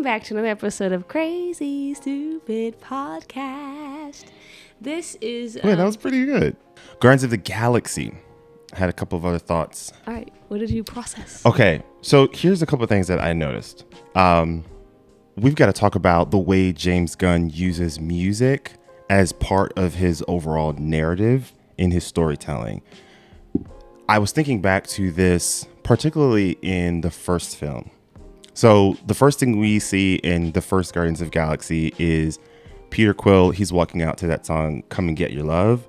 Welcome back to another episode of Crazy Stupid Podcast. This is... Wait, that was pretty good. Guardians of the Galaxy. I had a couple of other thoughts. All right, what did you process? Okay, so here's a couple of things that I noticed. We've got to talk about the way James Gunn uses music as part of his overall narrative in his storytelling. I was thinking back to this, particularly in the first film. So the first thing we see in the first Guardians of the Galaxy is Peter Quill. He's walking out to that song, Come and Get Your Love.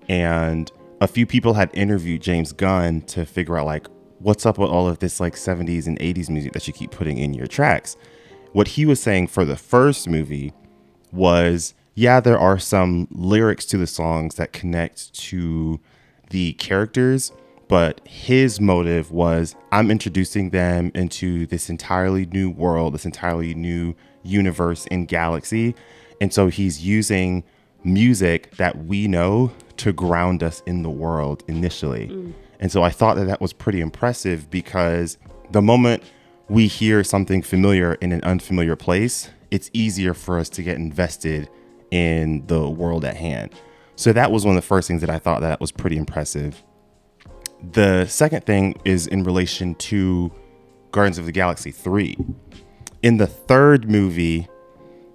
And a few people had interviewed James Gunn to figure out, like, what's up with all of this, like, 70s and 80s music that you keep putting in your tracks. What he was saying for the first movie was, yeah, there are some lyrics to the songs that connect to the characters, but his motive was, I'm introducing them into this entirely new world, this entirely new universe and galaxy. And so he's using music that we know to ground us in the world initially. And so I thought that was pretty impressive, because the moment we hear something familiar in an unfamiliar place, it's easier for us to get invested in the world at hand. So that was one of the first things that I thought that was pretty impressive. The second thing is in relation to Guardians of the Galaxy 3. In the third movie,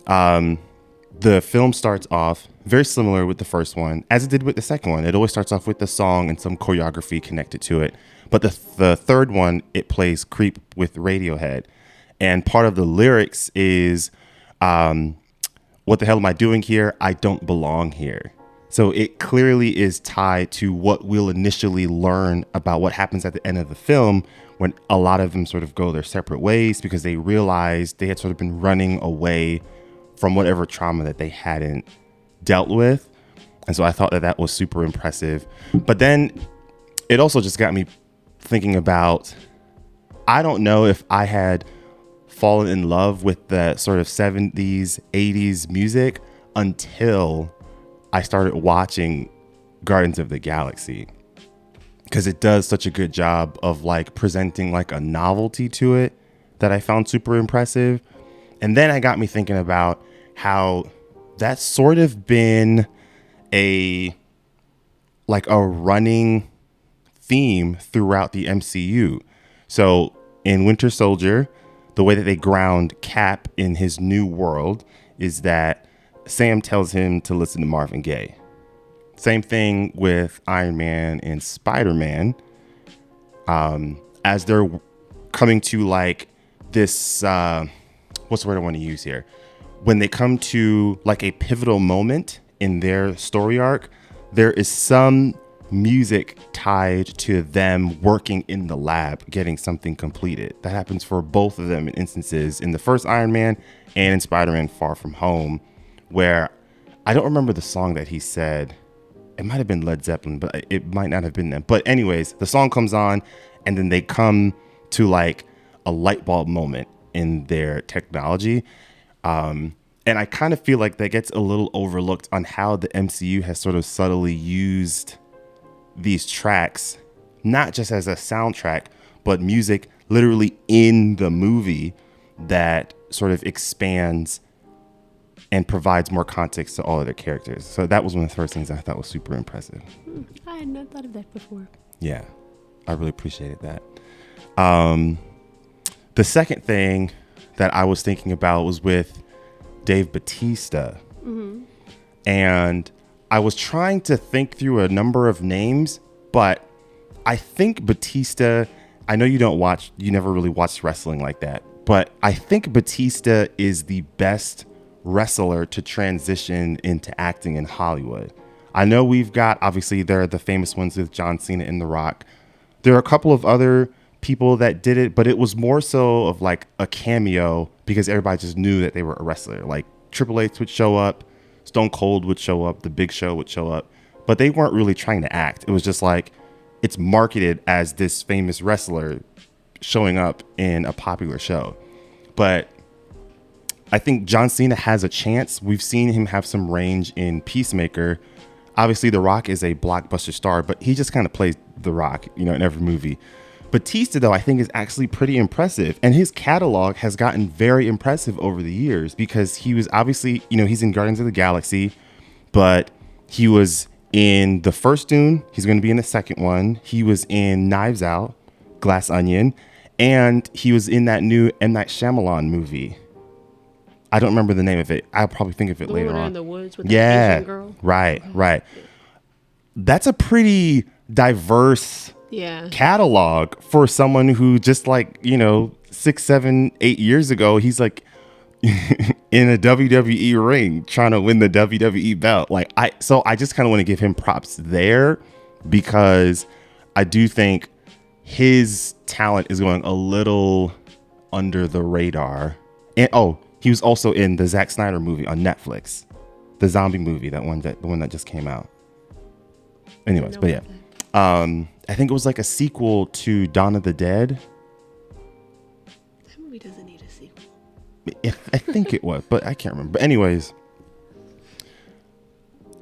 the film starts off very similar with the first one, as it did with the second one. It always starts off with the song and some choreography connected to it. But the third one, it plays Creep with Radiohead. And part of the lyrics is, what the hell am I doing here? I don't belong here. So it clearly is tied to what we'll initially learn about what happens at the end of the film, when a lot of them sort of go their separate ways because they realized they had sort of been running away from whatever trauma that they hadn't dealt with. And so I thought that that was super impressive. But then it also just got me thinking about, I don't know if I had fallen in love with the sort of 70s, 80s music until I started watching Guardians of the Galaxy, because it does such a good job of like presenting like a novelty to it that I found super impressive. And then it got me thinking about how that's sort of been a running theme throughout the MCU. So in Winter Soldier, the way that they ground Cap in his new world is that Sam tells him to listen to Marvin Gaye. Same thing with Iron Man and Spider-Man. As they're coming to like this, what's the word I want to use here? When they come to like a pivotal moment in their story arc, there is some music tied to them working in the lab, getting something completed. That happens for both of them in instances, in the first Iron Man and in Spider-Man Far From Home, where I don't remember the song that he said. It might have been Led Zeppelin, but it might not have been them. But anyways, the song comes on and then they come to like a light bulb moment in their technology. And I kind of feel like that gets a little overlooked on how the MCU has sort of subtly used these tracks, not just as a soundtrack, but music literally in the movie that sort of expands and provides more context to all of their characters. So that was one of the first things I thought was super impressive. I had not thought of that before. Yeah, I really appreciated that. The second thing that I was thinking about was with Dave Bautista. And I was trying to think through a number of names, but I think Bautista, I know you never really watched wrestling like that, but I think Bautista is the best wrestler to transition into acting in Hollywood. I know we've got, obviously there are the famous ones with John Cena and The Rock. There are a couple of other people that did it, but it was more so of like a cameo because everybody just knew that they were a wrestler. Like Triple H would show up, Stone Cold would show up, The Big Show would show up, but they weren't really trying to act. It was just like, it's marketed as this famous wrestler showing up in a popular show. But I think John Cena has a chance. We've seen him have some range in Peacemaker. Obviously, The Rock is a blockbuster star, but he just kind of plays The Rock, in every movie. Batista, though, I think is actually pretty impressive. And his catalog has gotten very impressive over the years because he was obviously, he's in Guardians of the Galaxy, but he was in the first Dune. He's going to be in the second one. He was in Knives Out, Glass Onion, and he was in that new M. Night Shyamalan movie. I don't remember the name of it. I'll probably think of it later on. In the woods with the Asian girl. Right. That's a pretty diverse catalog for someone who just 6, 7, 8 years ago, he's like in a WWE ring trying to win the WWE belt. So I just kind of want to give him props there because I do think his talent is going a little under the radar. And he was also in the Zack Snyder movie on Netflix, the zombie movie, the one that just came out. Anyways, but yeah, I think it was like a sequel to Dawn of the Dead. That movie doesn't need a sequel. I think it was, but I can't remember. But anyways,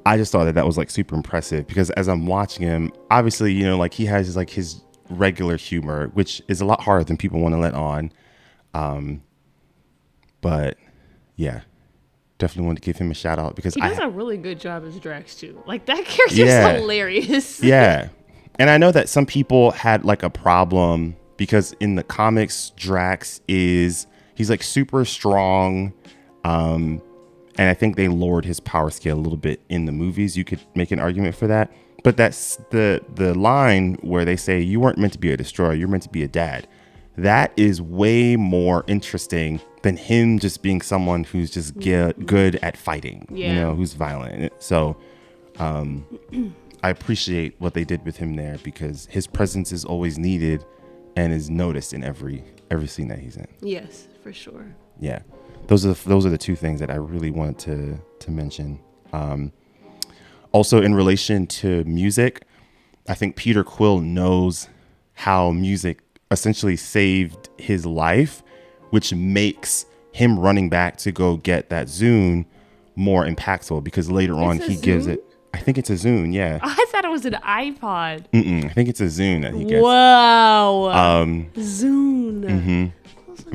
I just thought that was like super impressive because as I'm watching him, obviously, he has like his regular humor, which is a lot harder than people want to let on. But yeah, definitely want to give him a shout out because he does a really good job as Drax too. Like that character's hilarious. Yeah. And I know that some people had like a problem because in the comics, Drax he's like super strong. And I think they lowered his power scale a little bit in the movies. You could make an argument for that. But that's the line where they say you weren't meant to be a destroyer. You're meant to be a dad. That is way more interesting than him just being someone who's just good at fighting, who's violent. So I appreciate what they did with him there because his presence is always needed and is noticed in every scene that he's in. Yes, for sure. Yeah. Those are the two things that I really wanted to mention. Also, in relation to music, I think Peter Quill knows how music essentially saved his life, which makes him running back to go get that Zune more impactful because later on he gives it. I think it's a Zune, yeah. I thought it was an iPod. I think it's a Zune that he gets. Wow. Zune. Mm-hmm.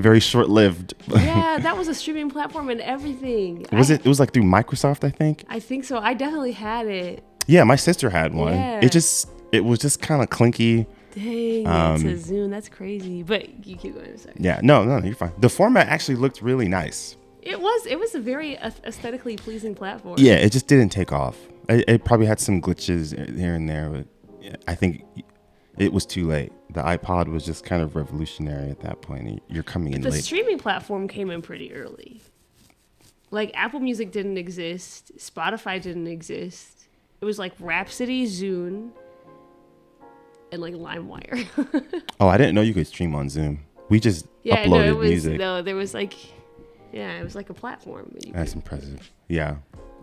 Very short-lived. Yeah, that was a streaming platform and everything. It was like through Microsoft, I think. I think so. I definitely had it. Yeah, my sister had one. Yeah. It was just kind of clinky. Dang, it's a Zune. That's crazy. But you keep going. Sorry. Yeah, no, you're fine. The format actually looked really nice. It was a very aesthetically pleasing platform. Yeah, it just didn't take off. It probably had some glitches here and there, but I think it was too late. The iPod was just kind of revolutionary at that point. You're coming in late. The streaming platform came in pretty early. Like Apple Music didn't exist. Spotify didn't exist. It was like Rhapsody, Zune, and like LimeWire. Oh, I didn't know you could stream on Zoom. We just uploaded music. No, there was like, it was like a platform. That's impressive. Yeah.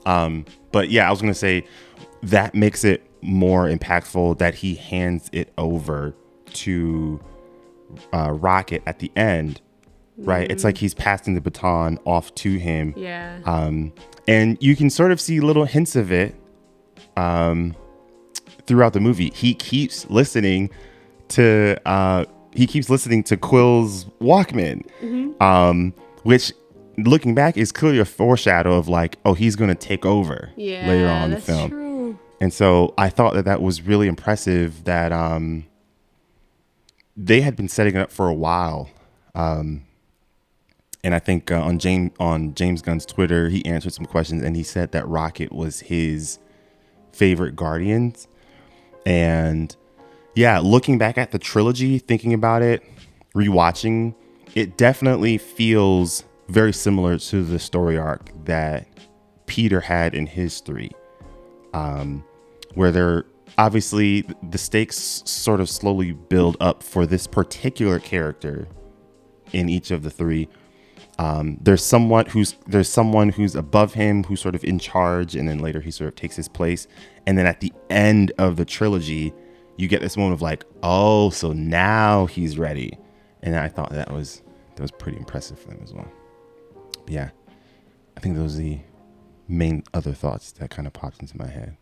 But yeah, I was going to say that makes it more impactful that he hands it over to Rocket at the end, right? It's like he's passing the baton off to him. Yeah. And you can sort of see little hints of it throughout the movie. He keeps listening to Quill's Walkman, which looking back is clearly a foreshadow of like, oh, he's going to take over later on in the film. True. And so I thought that was really impressive that they had been setting it up for a while. And I think on James Gunn's Twitter, he answered some questions and he said that Rocket was his favorite Guardians. And yeah, looking back at the trilogy, thinking about it, rewatching, it definitely feels very similar to the story arc that Peter had in his 3, where they're obviously the stakes sort of slowly build up for this particular character in each of the 3. There's someone who's above him, who's sort of in charge, and then later he sort of takes his place. And then at the end of the trilogy, you get this moment of like, oh, so now he's ready. And I thought that was pretty impressive for them as well. But yeah, I think those are the main other thoughts that kind of popped into my head.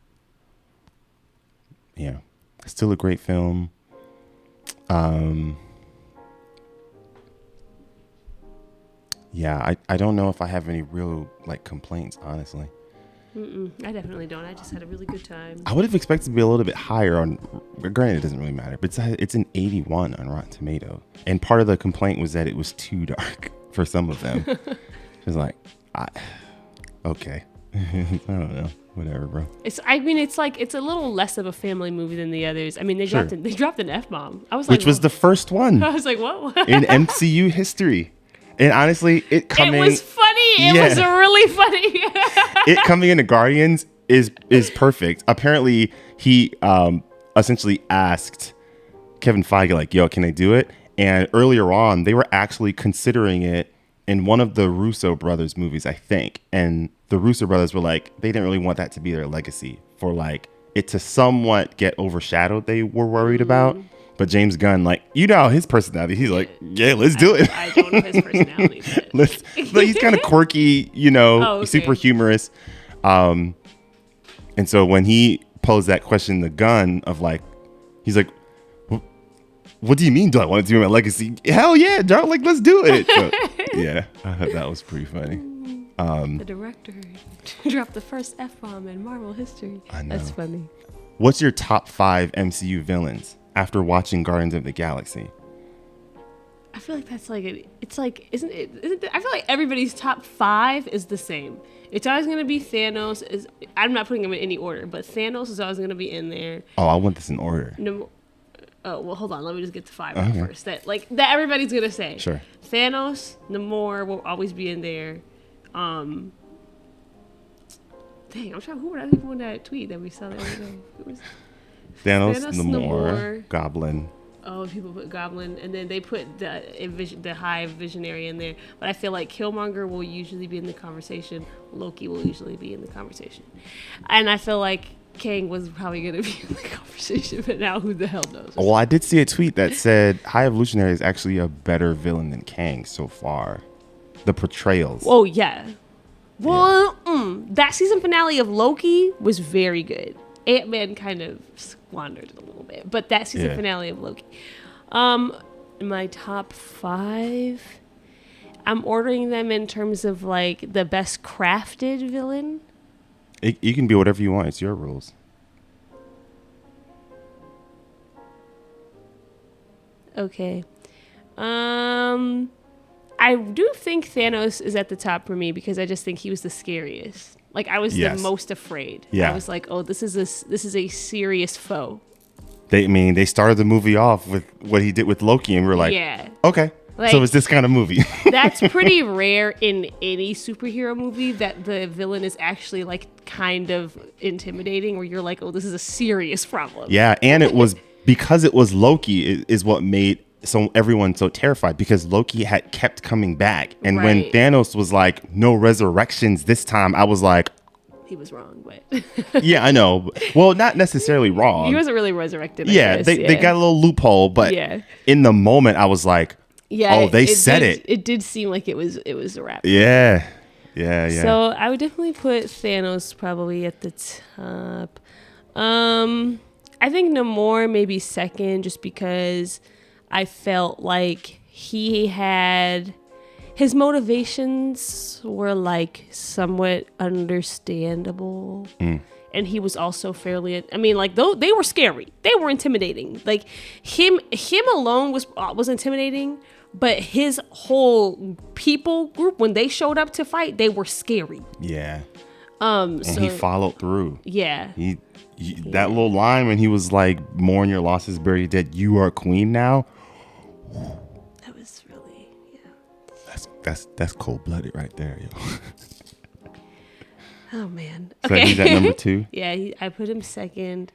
Yeah, still a great film. Yeah, I don't know if I have any real like complaints, honestly. I definitely don't. I just had a really good time. I would have expected to be a little bit higher on. Granted, it doesn't really matter, but it's an 81 on Rotten Tomato, and part of the complaint was that it was too dark for some of them. It was like, okay, I don't know, whatever, bro. It's like it's a little less of a family movie than the others. I mean, they Sure. dropped an F-bomb. I was like, Which was the first one I was like, what? in MCU history, and honestly, it coming. It was funny. It was really funny. It coming into Guardians is perfect. Apparently, he essentially asked Kevin Feige like, "Yo, can I do it?" And earlier on, they were actually considering it in one of the Russo brothers movies, I think. And the Russo brothers were like, they didn't really want that to be their legacy for like it to somewhat get overshadowed. They were worried about. But James Gunn, like, you know his personality. He's like, yeah, let's do it. I don't know his personality. But he's kind of quirky, you know, okay. super humorous. And so when he posed that question to Gunn of like, he's like, what do you mean? Do I want to do my legacy? Hell yeah, dog. Like, let's do it. So, yeah, I thought that was pretty funny. The director dropped the first F-bomb in Marvel history. I know. That's funny. What's your top 5 MCU villains after watching Guardians of the Galaxy? I feel like that's like isn't it? I feel like everybody's top 5 is the same. It's always gonna be Thanos. I'm not putting them in any order, but Thanos is always gonna be in there. Oh, I want this in order. Oh well, hold on. Let me just get to 5 out first. That everybody's gonna say. Sure. Thanos, Namor will always be in there. Dang, I'm trying. Who were the people in that tweet that we saw the other day? Who was Thanos, Namor, Goblin. Oh, people put Goblin, and then they put the High Visionary in there. But I feel like Killmonger will usually be in the conversation. Loki will usually be in the conversation. And I feel like Kang was probably going to be in the conversation, but now who the hell knows? Well, I did see a tweet that said High Evolutionary is actually a better villain than Kang so far. The portrayals. Oh, yeah. Well, that season finale of Loki was very good. Ant-Man kind of squandered it a little bit, but that season finale of Loki. My top 5, I'm ordering them in terms of like the best crafted villain. You can be whatever you want. It's your rules. Okay. I do think Thanos is at the top for me because I just think he was the scariest. Like I was the most afraid. Yeah. I was like, oh, this is a serious foe. They started the movie off with what he did with Loki, and we're like, okay. Like, so it's this kind of movie. That's pretty rare in any superhero movie that the villain is actually like kind of intimidating, where you're like, oh, this is a serious problem. Yeah, and it was because it was Loki is what made everyone so terrified, because Loki had kept coming back, and when Thanos was like, no resurrections this time, I was like, he was wrong, but yeah, I know. Well, not necessarily wrong. He wasn't really resurrected. They got a little loophole, but in the moment, I was like, oh, they said it. It did seem like it was a wrap. Yeah. So I would definitely put Thanos probably at the top. I think Namor maybe second, just because I felt like he had his motivations were like somewhat understandable. And he was also fairly, I mean, like they were scary. They were intimidating. Like him alone was intimidating, but his whole people group, when they showed up to fight, they were scary. Yeah. And he followed through. Yeah. That little line when he was like, mourn your losses, bury your dead, you are queen now. That was really, That's cold-blooded right there, yo. Oh man. So he's at number 2? Yeah, I put him second.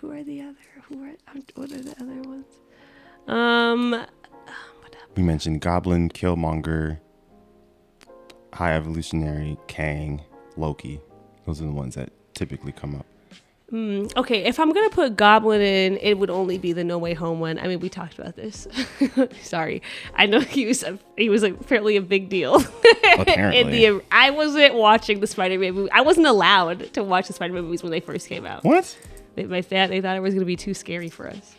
What are the other ones? We mentioned Goblin, Killmonger, High Evolutionary, Kang, Loki. Those are the ones that typically come up. Okay, if I'm gonna put Goblin in, it would only be the No Way Home one. I mean, we talked about this. Sorry, I know he was fairly a big deal. Apparently, I wasn't watching the Spider-Man movie. I wasn't allowed to watch the Spider-Man movies when they first came out. What? They thought it was gonna be too scary for us.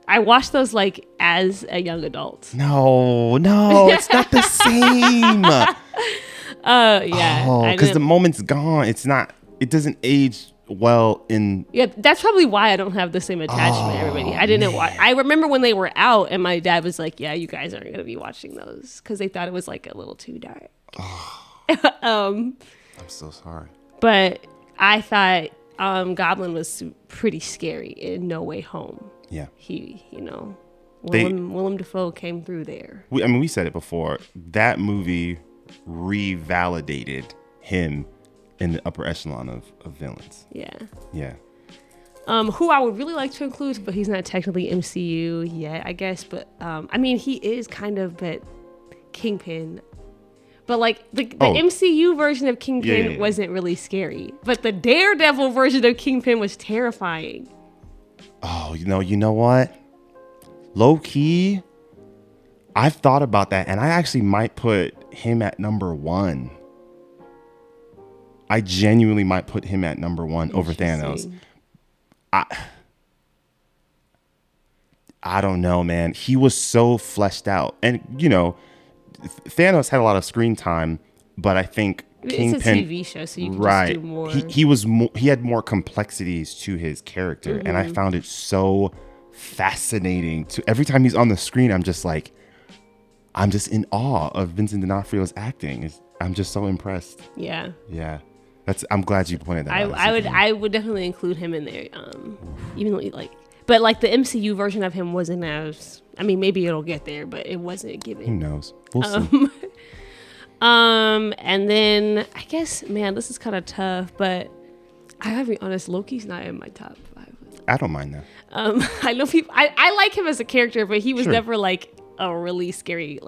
I watched those like as a young adult. No, it's not the same. Yeah. Oh, because the moment's gone. It doesn't age well in. Yeah, that's probably why I don't have the same attachment to everybody. I didn't watch. I remember when they were out, and my dad was like, "Yeah, you guys aren't gonna be watching those," because they thought it was like a little too dark. I'm so sorry. But I thought Goblin was pretty scary in No Way Home. Yeah. He, Willem Dafoe came through there. We said it before. That movie revalidated him in the upper echelon of villains. Yeah. Yeah. Who I would really like to include, but he's not technically MCU yet, I guess. But he is kind of, but Kingpin. But like the MCU version of Kingpin wasn't really scary, but the Daredevil version of Kingpin was terrifying. Oh, you know what? Low key, I've thought about that, and I actually might put him at number 1. I genuinely might put him at number 1 over Thanos. I don't know, man. He was so fleshed out, and Thanos had a lot of screen time, but I think Kingpin, it's a TV show, so you can just do more. He had more complexities to his character, and I found it so fascinating. Every time he's on the screen, I'm just in awe of Vincent D'Onofrio's acting. I'm just so impressed. Yeah. Yeah. I'm glad you pointed that out. I would definitely include him in there. Even though but like the MCU version of him wasn't as. Maybe it'll get there, but it wasn't given. Who knows? We'll see. And then I guess, man, this is kind of tough, but I gotta be honest, Loki's not in my top 5. I don't mind that. I know people. I like him as a character, but he was never like a really scary.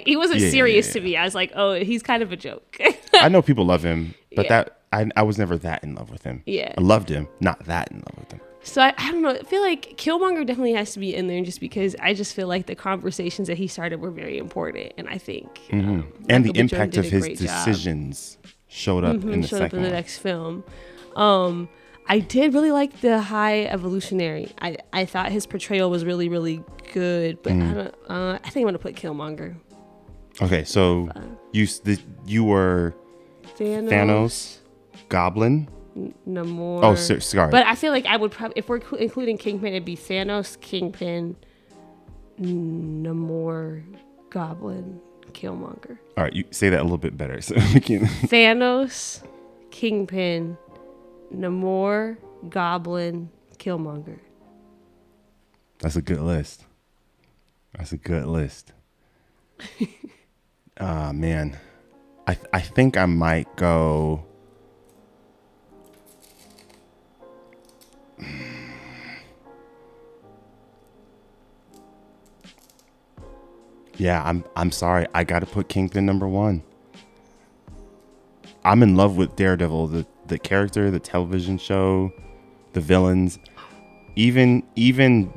He wasn't serious to me. I was like, oh, he's kind of a joke. I know people love him, but I was never that in love with him. Yeah, I loved him, not that in love with him. So I don't know. I feel like Killmonger definitely has to be in there, just because I just feel like the conversations that he started were very important, and I think and the impact of his decisions showed up in the second one. Next film. I did really like the High Evolutionary. I thought his portrayal was really, really good, but I think I'm gonna put Killmonger. Okay, so you were Thanos, Goblin. Namor. Oh, sorry. But I feel like I would probably, if we're including Kingpin, it'd be Thanos, Kingpin, Namor, Goblin, Killmonger. All right, you say that a little bit better. So we can. Thanos, Kingpin, Namor, Goblin, Killmonger. That's a good list. Man. I think I might go. Yeah, I'm sorry. I got to put Kingpin number 1. I'm in love with Daredevil, the character, the television show, the villains, even man,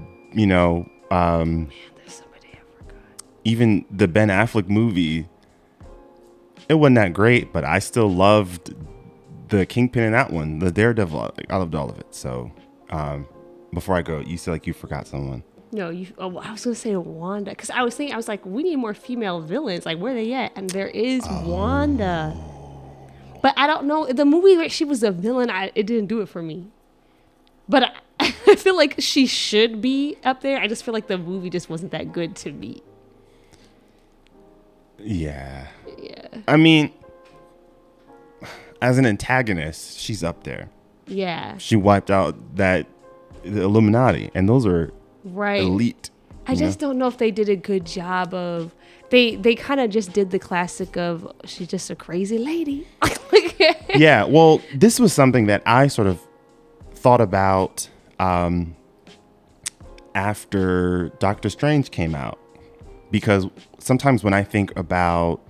there's somebody I forgot. Even the Ben Affleck movie, it wasn't that great, but I still loved the Kingpin in that one, the Daredevil. I loved all of it. So, before I go, you said like you forgot someone. No, I was gonna say Wanda, because I was like, we need more female villains. Like, where are they at? And there is Wanda, but I don't know the movie where she was a villain. It didn't do it for me. But I feel like she should be up there. I just feel like the movie just wasn't that good to me. Yeah. Yeah. As an antagonist, she's up there. Yeah. She wiped out the Illuminati, and those are elite. I just don't know if they did a good job of. They kind of just did the classic of she's just a crazy lady. Yeah. Well, this was something that I sort of thought about after Doctor Strange came out, because sometimes when I think about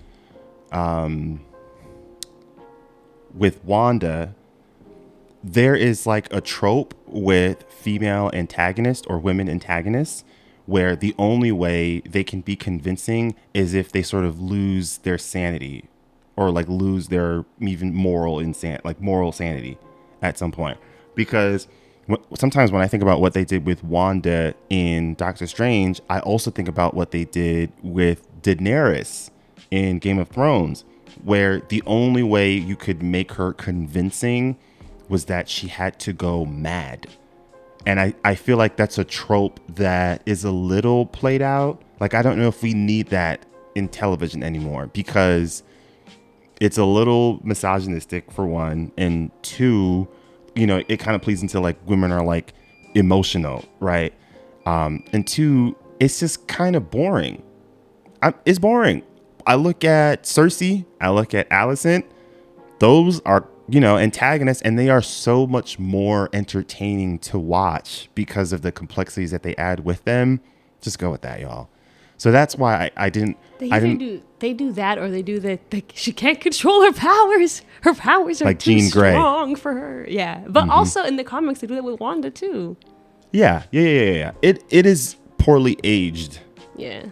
with Wanda, there is like a trope with female antagonists or women antagonists where the only way they can be convincing is if they sort of lose their sanity or like lose their even moral sanity at some point. Because sometimes when I think about what they did with Wanda in Doctor Strange, I also think about what they did with Daenerys in Game of Thrones, where the only way you could make her convincing was that she had to go mad. And I feel like that's a trope that is a little played out. Like, I don't know if we need that in television anymore, because it's a little misogynistic, for one, and two, it kind of plays into like women are like emotional, right? And two, it's just kind of boring. It's boring. I look at Cersei, I look at Alicent. Those are, antagonists, and they are so much more entertaining to watch because of the complexities that they add with them. Just go with that, y'all. So that's why I didn't. They do that, or they do that. She can't control her powers. Her powers are like too Jean Grey. Strong for her. Yeah, but also in the comics they do that with Wanda too. Yeah. It is poorly aged. Yeah.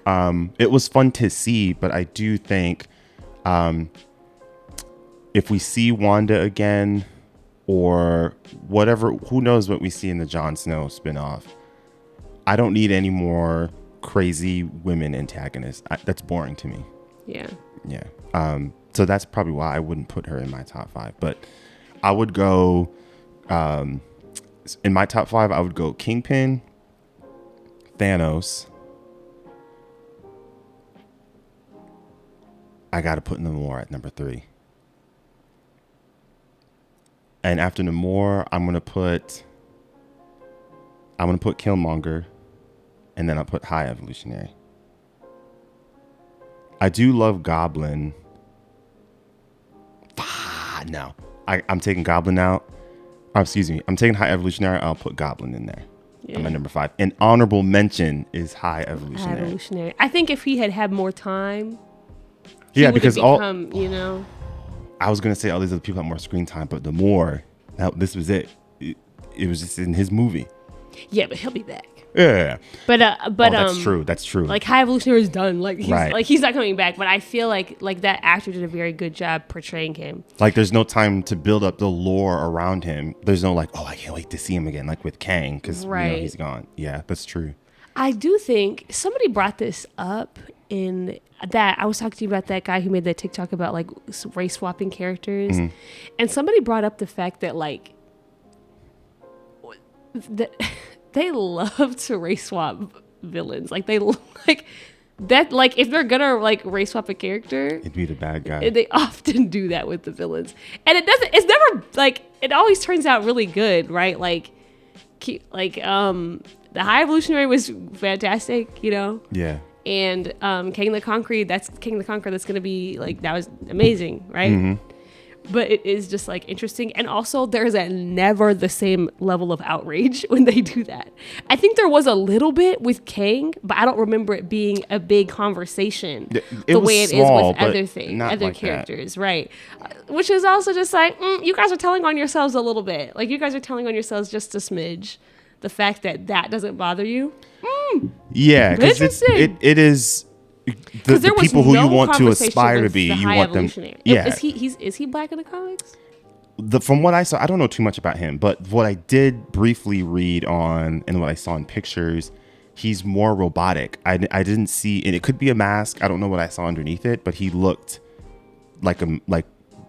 It was fun to see, but I do think, if we see Wanda again, or whatever, who knows what we see in the Jon Snow spinoff. I don't need any more crazy women antagonists. That's boring to me. Yeah. So that's probably why I wouldn't put her in my top 5. But I would go, in my top 5, I would go Kingpin, Thanos. I got to put Namor at number 3. And after Namor, I'm gonna put Killmonger, and then I'll put High Evolutionary. I do love Goblin. No, I'm taking Goblin out. Excuse me, I'm taking High Evolutionary. I'll put Goblin in there. Yeah. I'm at number 5. An honorable mention is High Evolutionary. High Evolutionary. I think if he had more time, he would because have become, I was gonna say all these other people have more screen time, but this was it. It was just in his movie. Yeah, but he'll be back. Yeah. But that's true. That's true. Like, High Evolutionary is done. Like, he's not coming back. But I feel like that actor did a very good job portraying him. Like, there's no time to build up the lore around him. There's no like, oh, I can't wait to see him again, like with Kang, because he's gone. Yeah, that's true. I do think somebody brought this up in that I was talking to you about that guy who made that TikTok about like race swapping characters, and somebody brought up the fact that like they love to race swap villains. Like they like that. Like if they're gonna like race swap a character, it'd be the bad guy. They often do that with the villains, and it doesn't. It's never like it always turns out really good, right? Like the High Evolutionary was fantastic, Yeah. And King the Conqueror, that's going to be like, that was amazing, right? Mm-hmm. But it is just like interesting. And also there's never the same level of outrage when they do that. I think there was a little bit with Kang, but I don't remember it being a big conversation the way it small, is with other like characters, that. Right? Which is also just like, you guys are telling on yourselves a little bit. Like you guys are telling on yourselves just a smidge. The fact that doesn't bother you. Yeah, because it is the people who you want to aspire to be. You want them. Yeah, is he black in the comics? From what I saw, I don't know too much about him, but what I did briefly read on and what I saw in pictures, he's more robotic. I didn't see, and it could be a mask. I don't know what I saw underneath it, but he looked like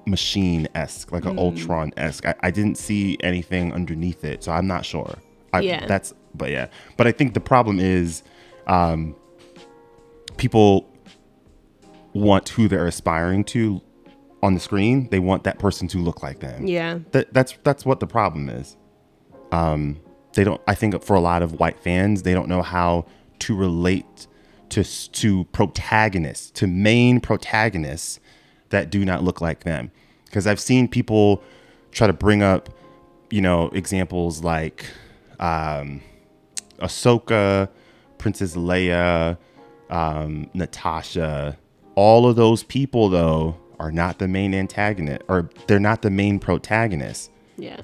machine-esque, like an Ultron-esque. I didn't see anything underneath it, so I'm not sure. But I think the problem is people want who they're aspiring to on the screen. They want that person to look like them. Yeah. That's what the problem is. They don't, I think for a lot of white fans, they don't know how to relate to protagonists, to main protagonists that do not look like them. Because I've seen people try to bring up, examples like Ahsoka, Princess Leia, Natasha. All of those people, though, are not the main antagonist, or they're not the main protagonist. Yeah.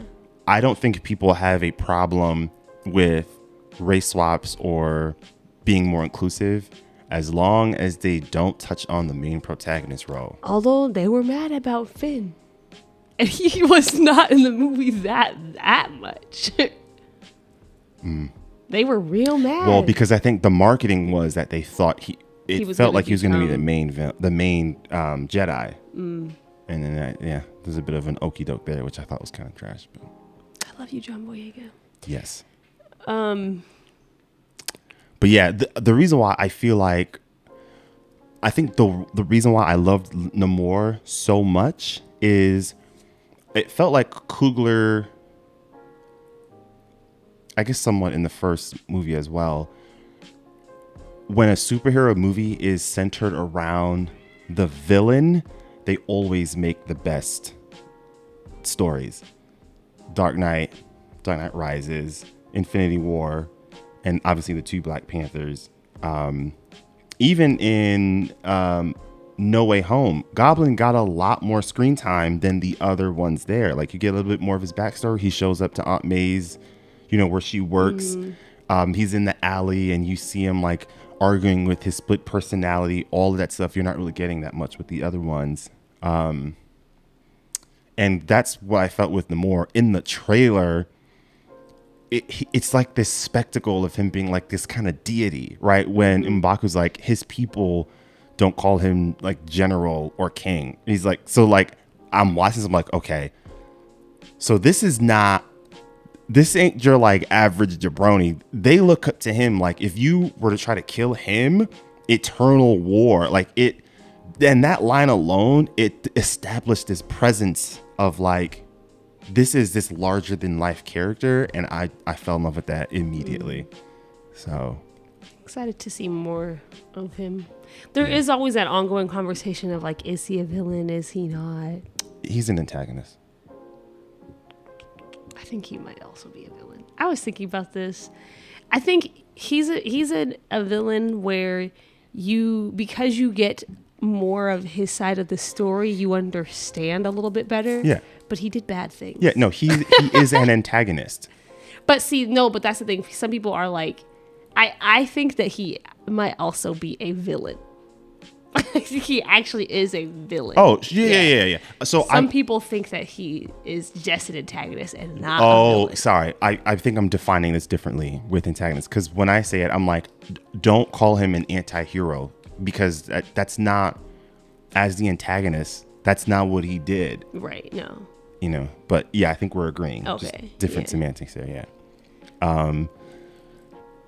I don't think people have a problem with race swaps or being more inclusive as long as they don't touch on the main protagonist role. Although they were mad about Finn. And he was not in the movie that much. They were real mad. Well, because I think the marketing was that they thought it was felt gonna like he was going to be the become- main Jedi. And then there's a bit of an okie doke there, which I thought was kind of trash. But I love you, John Boyega. yes. But yeah, the reason why I feel like, I think the reason why I loved Namor so much is it felt like Coogler, I guess somewhat in the first movie as well, when a superhero movie is centered around the villain, they always make the best stories. Dark Knight Rises, Infinity War, and obviously the two Black Panthers. Even in No Way Home, Goblin got a lot more screen time than the other ones there. Like, you get a little bit more of his backstory. He shows up to Aunt May's, where she works. He's in the alley and you see him like arguing with his split personality, all of that stuff. You're not really getting that much with the other ones. And that's what I felt with Namor. In the trailer, it's like this spectacle of him being like this kind of deity, right? When M'Baku's like, his people don't call him like general or king. He's like, so like, I'm watching this, I'm like, okay, so this ain't your like average jabroni. They look up to him like, if you were to try to kill him, eternal war. Like it, and that line alone, it established this presence of like, this is this larger than life character, and I fell in love with that immediately. So Excited to see more of him. There is always that ongoing conversation of like, is he a villain? Is he not? he's an antagonist. I think he might also be a villain. I was thinking about this. I think he's a villain where because you get more of his side of the story, you understand a little bit better. Yeah. But he did bad things. Yeah, no, he is an antagonist. But see, no, but that's the thing. Some people are like, I think that he might also be a villain. I think he actually is a villain. Oh, yeah. So some people think that he is just an antagonist and not a villain. Sorry. I think I'm defining this differently with antagonist, because when I say it, I'm like, don't call him an anti-hero, because that's not, as the antagonist, that's not what he did. Right, no. But yeah, I think we're agreeing. Okay. Just different semantics there, yeah.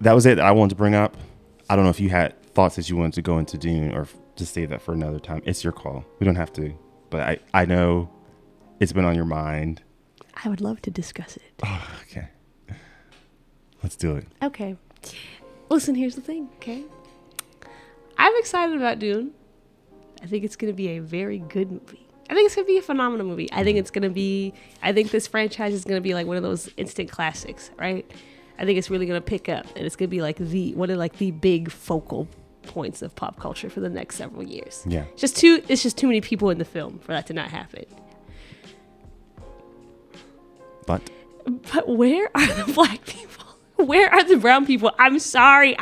That was it that I wanted to bring up. I don't know if you had thoughts that you wanted to go into Dune, or just save that for another time. It's your call. We don't have to, but I know it's been on your mind. I would love to discuss it. Oh, okay. Let's do it. Okay. Listen, here's the thing, okay? I'm excited about Dune. I think it's going to be a very good movie. I think it's going to be a phenomenal movie. I think this franchise is going to be like one of those instant classics, right? I think it's really going to pick up, and it's going to be like one of the big focal points of pop culture for the next several years. Yeah. It's just too many people in the film for that to not happen. But where are the black people? Where are the brown people? I'm sorry.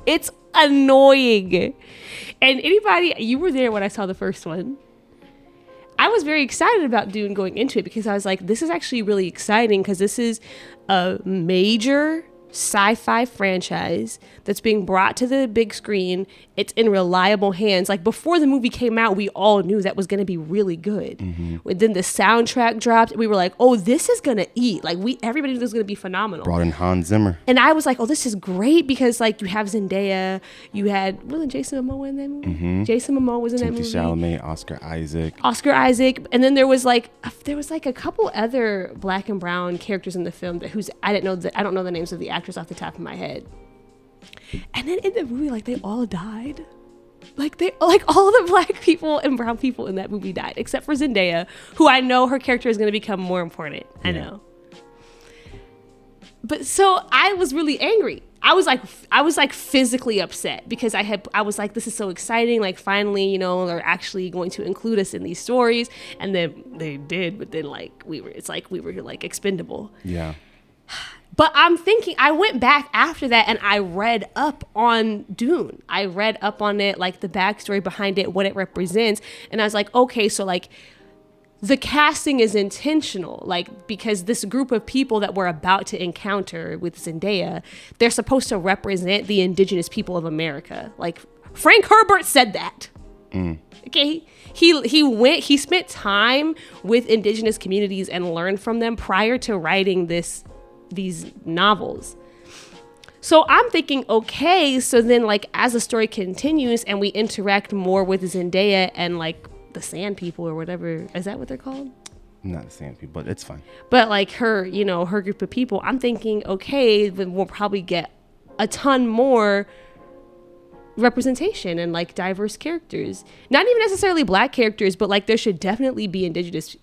It's annoying. And you were there when I saw the first one. I was very excited about Dune going into it, because I was like, this is actually really exciting, because this is a major sci-fi franchise that's being brought to the big screen. It's in reliable hands. Like, before the movie came out, we all knew that was going to be really good. Mm-hmm. And then the soundtrack dropped. We were like, oh, this is going to eat. Like, everybody knew this was going to be phenomenal. Brought in Hans Zimmer. And I was like, oh, this is great, because like you have Zendaya, wasn't Jason Momoa in that movie? Mm-hmm. Jason Momoa was in that movie. Chalamet, Oscar Isaac. And then there was like a couple other black and brown characters in the film I don't know the names of the actors off the top of my head. And then in the movie, like, they all died. Like all the black people and brown people in that movie died, except for Zendaya, who I know her character is going to become more important. Yeah. I know. But so I was really angry. I was like physically upset, because I was like, this is so exciting. Like, finally, they're actually going to include us in these stories. And then they did, but then we were like expendable. Yeah. But I'm thinking, I went back after that and I read up on Dune. I read up on it, like the backstory behind it, what it represents. And I was like, okay, so like the casting is intentional, like, because this group of people that we're about to encounter with Zendaya, they're supposed to represent the indigenous people of America. Like, Frank Herbert said that. Okay, he spent time with indigenous communities and learned from them prior to writing these novels. So I'm thinking, okay, so then, like, as the story continues and we interact more with Zendaya and, like, the Sand People or whatever, is that what they're called? Not the Sand People, but it's fine. But, like, her, you know, her group of people, I'm thinking, okay, then we'll probably get a ton more representation and, like, diverse characters. Not even necessarily black characters, but, like, there should definitely be indigenous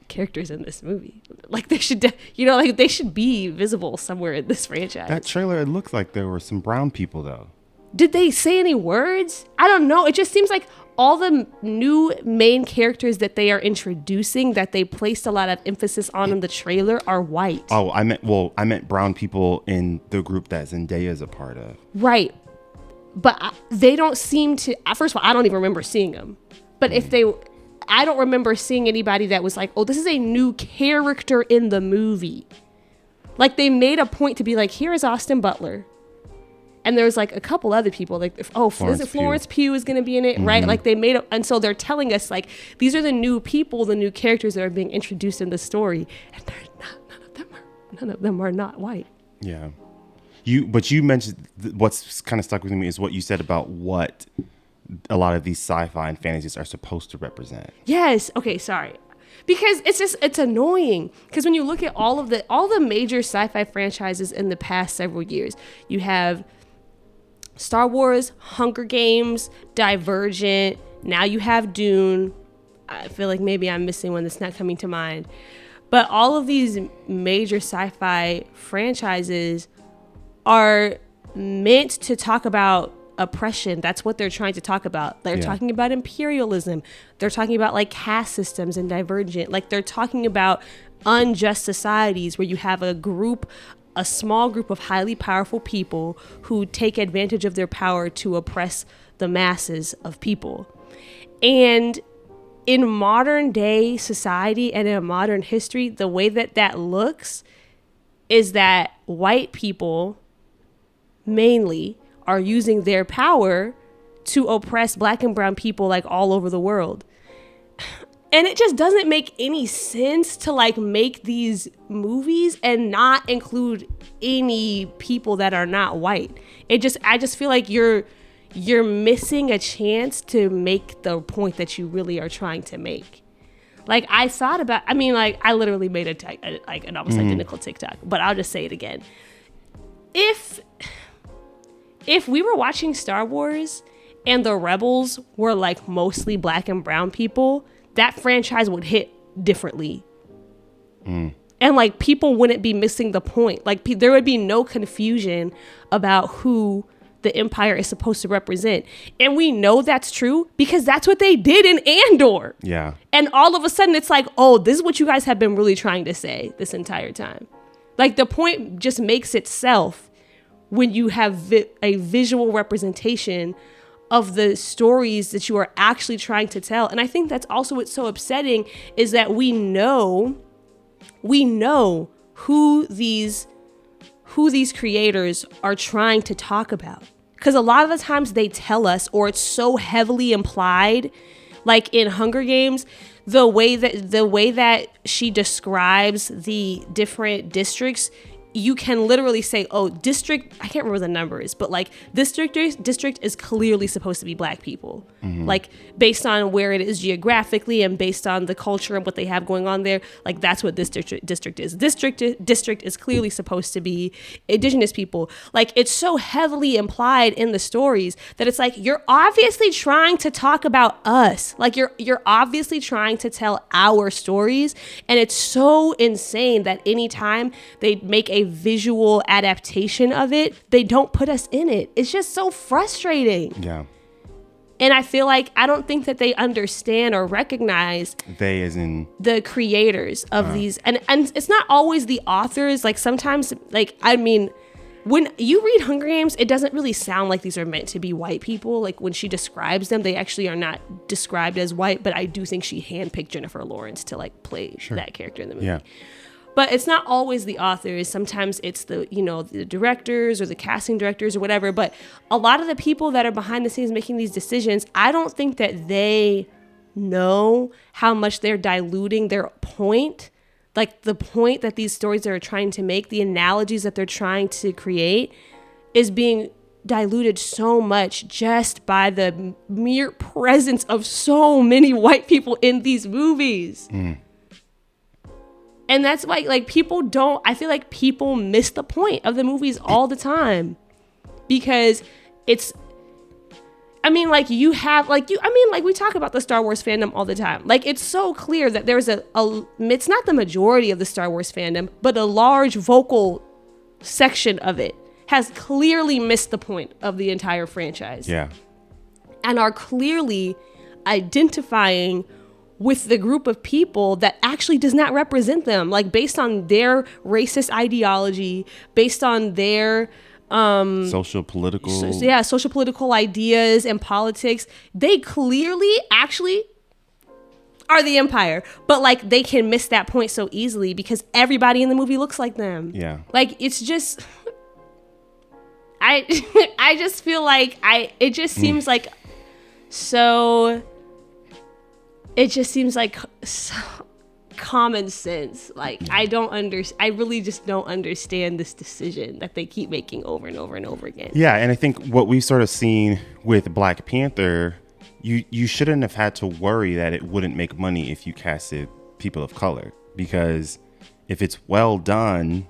characters in this movie. Like, they should like, they should be visible somewhere in this franchise. That trailer, it looked like there were some brown people though. Did they say any words? I don't know. It just seems like all the new main characters that they are introducing, that they placed a lot of emphasis on in the trailer, are white. Oh, I meant brown people in the group that Zendaya is a part of. Right. But they don't seem to, first of all, I don't even remember seeing them. But I don't remember seeing anybody that was like, oh, this is a new character in the movie. Like, they made a point to be like, here is Austin Butler. And there's, like, a couple other people, like, Florence Pugh is going to be in it, right? Like, they made and so they're telling us, like, these are the new people, the new characters that are being introduced in the story, and none of them are not white. Yeah, but you mentioned what's kind of stuck with me is what you said about what a lot of these sci-fi and fantasies are supposed to represent. Yes. Okay. Sorry. Because it's annoying. Because when you look at all the major sci-fi franchises in the past several years, you have Star Wars, Hunger Games, Divergent. Now you have Dune. I feel like maybe I'm missing one that's not coming to mind. But all of these major sci-fi franchises are meant to talk about oppression. That's what they're trying to talk about. They're talking about imperialism. They're talking about, like, caste systems and Divergent. Like, they're talking about unjust societies where you have a small group of highly powerful people who take advantage of their power to oppress the masses of people. And in modern day society and in modern history, the way that looks is that white people mainly are using their power to oppress black and brown people, like, all over the world. And it just doesn't make any sense to, like, make these movies and not include any people that are not white. I just feel like you're missing a chance to make the point that you really are trying to make. Like, I literally made an almost identical TikTok, but I'll just say it again. If we were watching Star Wars and the rebels were, like, mostly black and brown people, that franchise would hit differently. And, like, people wouldn't be missing the point. Like, there would be no confusion about who the Empire is supposed to represent. And we know that's true because that's what they did in Andor. Yeah. And all of a sudden it's like, oh, this is what you guys have been really trying to say this entire time. Like, the point just makes itself when you have a visual representation of the stories that you are actually trying to tell. And I think that's also what's so upsetting, is that we know who these creators are trying to talk about. Because a lot of the times they tell us, or it's so heavily implied, like in Hunger Games, the way that she describes the different districts, you can literally say, oh, district, I can't remember the numbers, but, like, district is clearly supposed to be black people. Like, based on where it is geographically and based on the culture and what they have going on there, like, that's what this district is. District is clearly supposed to be indigenous people. Like, it's so heavily implied in the stories that it's like, you're obviously trying to talk about us. Like, you're obviously trying to tell our stories. And it's so insane that anytime they make a visual adaptation of it, they don't put us in it. It's just so frustrating. Yeah. And I feel like, I don't think that they understand or recognize, they as in the creators of these, and it's not always the authors. Like, sometimes, like, I mean, when you read Hunger Games, it doesn't really sound like these are meant to be white people. Like when she describes them, they actually are not described as white, but I do think she handpicked Jennifer Lawrence to like play that character in the movie. Yeah. But it's not always the authors. Sometimes it's the directors or the casting directors or whatever. But a lot of the people that are behind the scenes making these decisions, I don't think that they know how much they're diluting their point. Like the point that these stories are trying to make, the analogies that they're trying to create is being diluted so much just by the mere presence of so many white people in these movies. And that's why, like, I feel like people miss the point of the movies all the time because it's, we talk about the Star Wars fandom all the time. Like, it's so clear that there's it's not the majority of the Star Wars fandom, but a large vocal section of it has clearly missed the point of the entire franchise. Yeah. And are clearly identifying with the group of people that actually does not represent them, like based on their racist ideology, based on their social political ideas and politics. They clearly actually are the Empire, but like they can miss that point so easily because everybody in the movie looks like them. Yeah. Like it's just, I just feel like it just seems like so. It just seems like so common sense. Like I really just don't understand this decision that they keep making over and over and over again. Yeah, and I think what we've sort of seen with Black Panther, you shouldn't have had to worry that it wouldn't make money if you casted people of color, because if it's well done,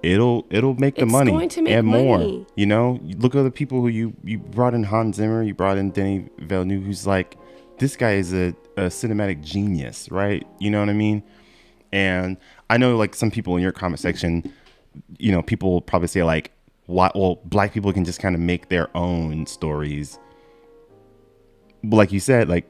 it'll make the money going to make and money. more. You know, you look at the people who you brought in. Hans Zimmer, you brought in Denis Villeneuve, who's like, this guy is a cinematic genius, right? You know what I mean? And I know like some people in your comment section, you know, people will probably say like, why? Well, Black people can just kind of make their own stories. But like you said, like,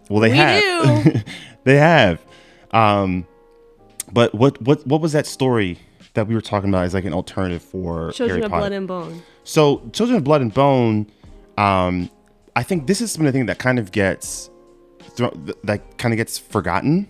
well, they have. They have. But what was that story that we were talking about as like an alternative for Children Harry of Potter? Blood and Bone? So Children of Blood and Bone, I think this is some of the thing that kind of gets forgotten.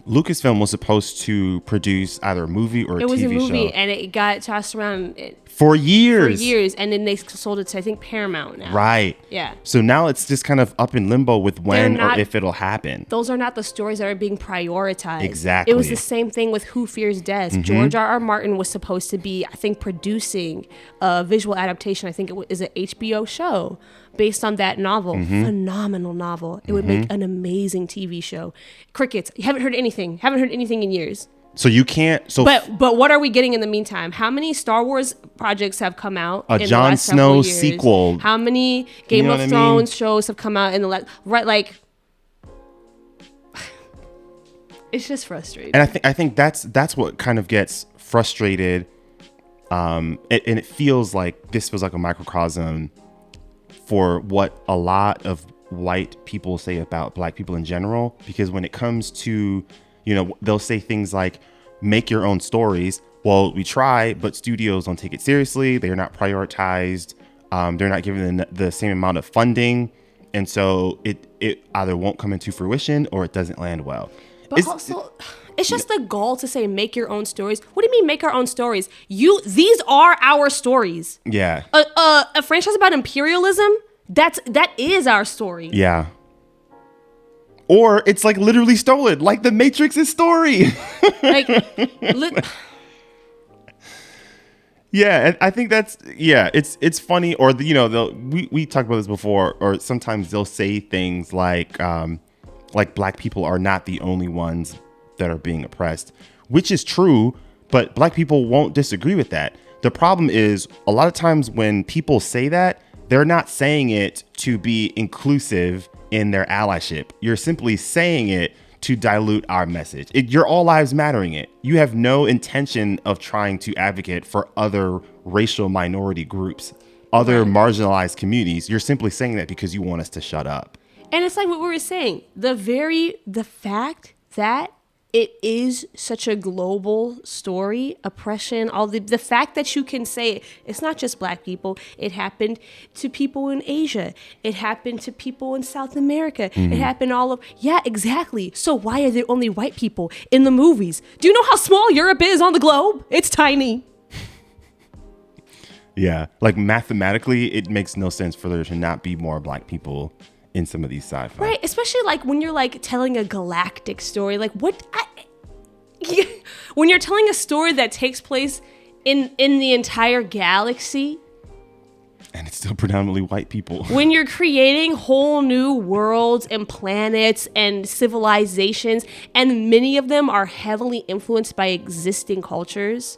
Lucasfilm was supposed to produce either a movie or a TV show. It was a movie, and it got tossed around for years. And then they sold it to, I think, Paramount now. Right. Yeah. So now it's just kind of up in limbo with when or if it'll happen. Those are not the stories that are being prioritized. Exactly. It was the same thing with Who Fears Death. Mm-hmm. George R.R. Martin was supposed to be, I think, producing a visual adaptation. I think it is an HBO show based on that novel. Mm-hmm. Phenomenal novel. It would make an amazing TV show. Crickets. You haven't heard anything. Haven't heard anything in years. So you can't. But what are we getting in the meantime? How many Star Wars projects have come out? A Jon Snow sequel. How many Game of Thrones shows have come out in the last? Right, like it's just frustrating. And I think that's what kind of gets frustrated. And it feels like this was like a microcosm for what a lot of white people say about Black people in general, because when it comes to, you know, they'll say things like, make your own stories. Well, we try, but studios don't take it seriously. They're not prioritized. They're not given the same amount of funding. And so it either won't come into fruition or it doesn't land well. But it's just the goal to say, make your own stories. What do you mean make our own stories? These are our stories. Yeah. A franchise about imperialism, that is our story. Yeah. Or it's like literally stolen, like the Matrix's story. Yeah, and I think it's funny. Or we talked about this before. Or sometimes they'll say things like Black people are not the only ones that are being oppressed, which is true. But Black people won't disagree with that. The problem is a lot of times when people say that, they're not saying it to be inclusive in their allyship. You're simply saying it to dilute our message. You're all lives mattering it. You have no intention of trying to advocate for other racial minority groups, other marginalized communities. You're simply saying that because you want us to shut up. And it's like what we were saying. The fact that it is such a global story, oppression, all the fact that you can say it's not just black people. It happened to people in Asia. It happened to people in South America. It happened yeah, exactly. So why are there only white people in the movies? Do you know how small Europe is on the globe? It's tiny. Yeah, like mathematically, it makes no sense for there to not be more black people in some of these sci-fi. Right, especially like when you're like telling a galactic story, like when you're telling a story that takes place in the entire galaxy, and it's still predominantly white people. When you're creating whole new worlds and planets and civilizations, and many of them are heavily influenced by existing cultures.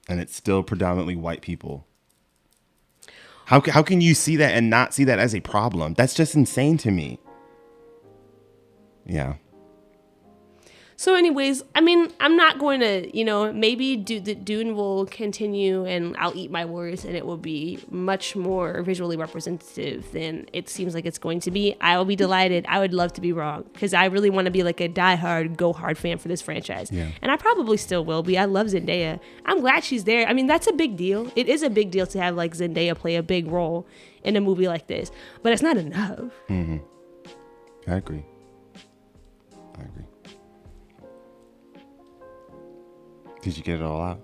And it's still predominantly white people. How can you see that and not see that as a problem? That's just insane to me. Yeah. So anyways, I mean, I'm not going to, maybe Dune will continue and I'll eat my words and it will be much more visually representative than it seems like it's going to be. I will be delighted. I would love to be wrong because I really want to be like a diehard, go hard fan for this franchise. Yeah. And I probably still will be. I love Zendaya. I'm glad she's there. I mean, that's a big deal. It is a big deal to have like Zendaya play a big role in a movie like this, but it's not enough. Mm-hmm. I agree. Did you get it all out?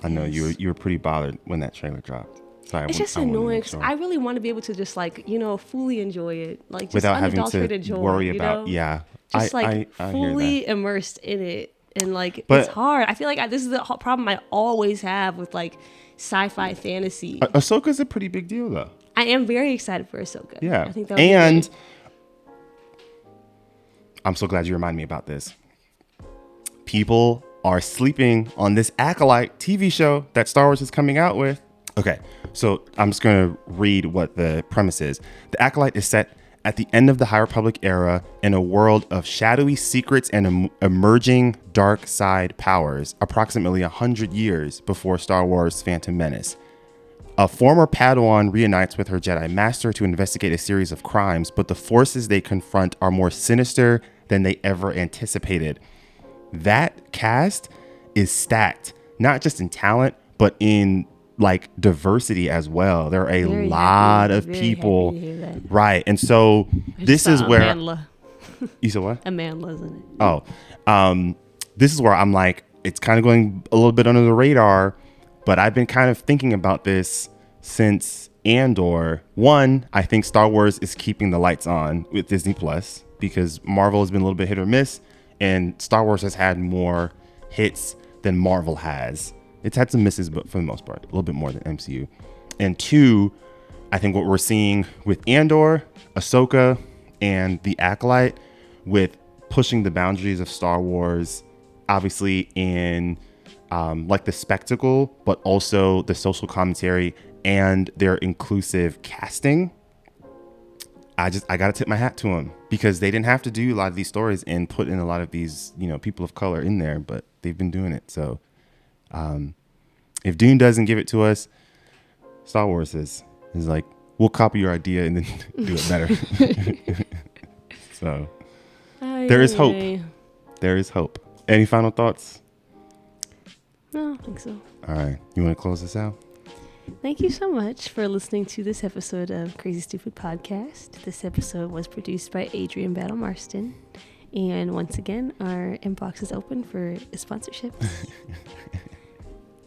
I know you were pretty bothered when that trailer dropped. Sorry, it's just annoying because I really want to be able to just like fully enjoy it, like just without having to joy, worry about just I fully immersed in it, and like it's hard. I feel like this is the problem I always have with like sci-fi fantasy. Ahsoka's a pretty big deal though. I am very excited for Ahsoka. Yeah, I think that and I'm so glad you reminded me about this. People are sleeping on this Acolyte TV show that Star Wars is coming out with. Okay, so I'm just going to read what the premise is. The Acolyte is set at the end of the High Republic era in a world of shadowy secrets and emerging dark side powers, approximately 100 years before Star Wars Phantom Menace. A former Padawan reunites with her Jedi Master to investigate a series of crimes, but the forces they confront are more sinister than they ever anticipated. That cast is stacked, not just in talent, but in like diversity as well. There are a lot of people, right? And so this is where Amandla. You said what? Amandla's in it. Oh, this is where I'm like, it's kind of going a little bit under the radar, but I've been kind of thinking about this since Andor. One, I think Star Wars is keeping the lights on with Disney Plus because Marvel has been a little bit hit or miss. And Star Wars has had more hits than Marvel has. It's had some misses, but for the most part, a little bit more than MCU. And two, I think what we're seeing with Andor, Ahsoka, and the Acolyte with pushing the boundaries of Star Wars, obviously in like the spectacle, but also the social commentary and their inclusive casting. I got to tip my hat to them because they didn't have to do a lot of these stories and put in a lot of these, people of color in there, but they've been doing it. So if Dune doesn't give it to us, Star Wars is like, we'll copy your idea and then do it better. So there is hope. There is hope. Any final thoughts? No, I don't think so. All right. You want to close this out? Thank you so much for listening to this episode of Crazy Stupid Podcast. This episode was produced by Adrian Battle Marston. And once again, our inbox is open for sponsorships.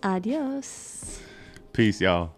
Adios. Peace, y'all.